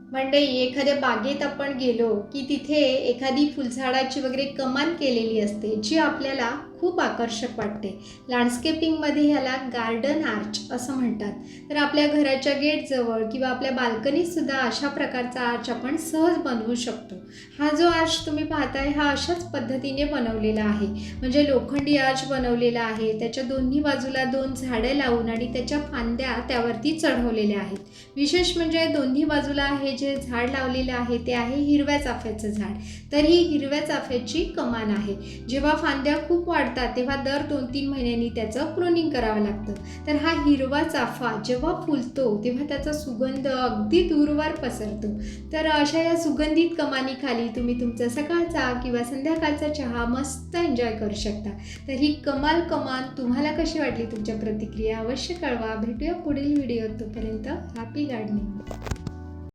मंडळी, एखाद्या बागेत आपण गेलो की तिथे एखादी फुलझाडाची वगैरे कमान केलेली असते, जी आपल्याला खूप आकर्षक वाटते. लँडस्केपिंगमध्ये ह्याला गार्डन आर्च असं म्हणतात. तर आपल्या घराच्या गेटजवळ किंवा आपल्या बाल्कनीतसुद्धा अशा प्रकारचा आर्च आपण सहज बनवू शकतो. हा जो आर्च तुम्ही पाहताय हा अशाच पद्धतीने बनवलेला आहे. म्हणजे लोखंडी आर्च बनवलेला आहे. त्याच्या दोन्ही बाजूला 2 झाडं लावून आणि त्याच्या फांद्या त्यावरती चढवलेल्या आहेत. विशेष म्हणजे दोन्ही बाजूला हे जे झाड लावलेलं आहे ते आहे हिरव्या चाफ्याचं झाड. तर ही हिरव्या चाफ्याची कमान आहे. जेव्हा फांद्या खूप वाढतात तेव्हा दर 2-3 महिन्यांनी त्याचं प्रूनिंग करावं लागतं. तर हा हिरवा चाफा जेव्हा फुलतो तेव्हा त्याचा सुगंध अगदी दूरवर पसरतो. तर अशा या सुगंधित कमानीखाली तुम्ही तुमचा सकाळचा किंवा संध्याकाळचा चहा मस्त एन्जॉय करू शकता. तर ही कमान तुम्हाला कशी वाटली? तुमच्या प्रतिक्रिया अवश्य कळवा. भेटूया पुढील व्हिडिओत. तोपर्यंत हॅपी गार्डनिंग.